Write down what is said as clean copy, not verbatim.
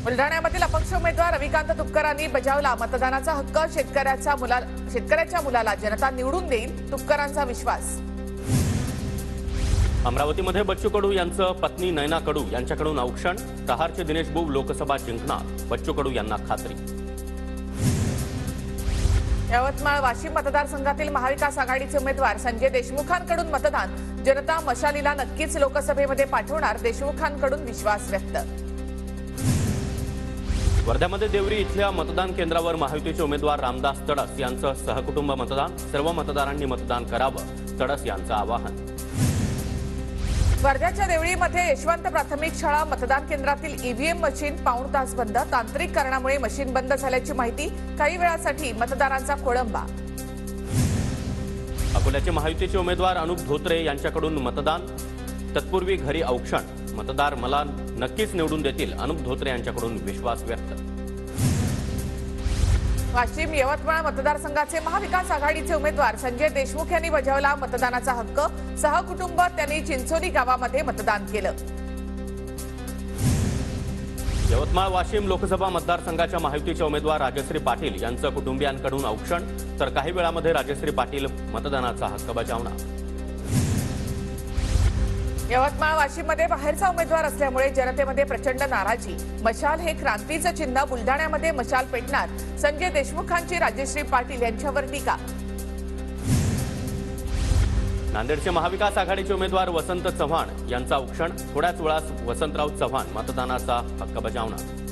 बुलढाण्यामधील अपक्ष उमेदवार रविकांत तुपकरांनी बजावला मतदानाचा हक्क। शेतकऱ्याच्या मुलाला जनता निवडून देईल, तुपकरांचा विश्वास। अमरावतीमध्ये बच्चू कडू यांचं पत्नी नयना कडू यांच्याकडून औक्षण। कहारचे दिनेश बुब लोकसभा जिंकणार, बच्चू कडू यांना खात्री। यवतमाळ वाशिम मतदारसंघातील महाविकास आघाडीचे उमेदवार संजय देशमुखांकडून मतदान। जनता मशालीला नक्कीच लोकसभेमध्ये पाठवणार, देशमुखांकडून विश्वास व्यक्त। वर्ध्यामध्ये देवरी इथल्या मतदान केंद्रावर महायुतीचे उमेदवार रामदास तडस यांचं सहकुटुंब मतदान। सर्व मतदारांनी मतदान करावं, तडस यांचं आवाहन। वर्ध्याच्या देवळीमध्ये यशवंत प्राथमिक शाळा मतदान केंद्रातील ईव्हीएम मशीन पाऊण तास बंद। तांत्रिक कारणामुळे मशीन बंद झाल्याची माहिती। काही वेळासाठी मतदारांचा खोळंबा। अकोल्याचे महायुतीचे उमेदवार अनुप धोत्रे यांच्याकडून मतदान। तत्पूर्वी घरी औक्षण। मतदार मला नक्कीच निवडून देतील, अनुप धोत्रे यांच्याकडून विश्वास व्यक्त। वाशिम यवतमाळ मतदारसंघाचे महाविकास आघाडीचे उमेदवार संजय देशमुख यांनी बजावला मतदानाचा हक्क। सहकुटुंब त्यांनी चिंचोली गावामध्ये मतदान केलं। यवतमाळ वाशिम लोकसभा मतदारसंघाच्या महायुतीच्या उमेदवार राजश्री पाटील यांचं कुटुंबियांकडून औक्षण। तर काही वेळामध्ये राजश्री पाटील मतदानाचा हक्क बजावणार। यवतमाळ वाशिममध्ये बाहेरचा उमेदवार असल्यामुळे जनतेमध्ये प्रचंड नाराजी। मशाल हे क्रांतीचं चिन्ह, बुलढाण्यामध्ये मशाल पेटणार। संजय देशमुखांची राजश्री पाटील यांच्यावर टीका। नांदेडचे महाविकास आघाडीचे उमेदवार वसंत चव्हाण यांचा औक्षण। थोड्याच वेळात वसंतराव चव्हाण मतदानाचा हक्क बजावणार।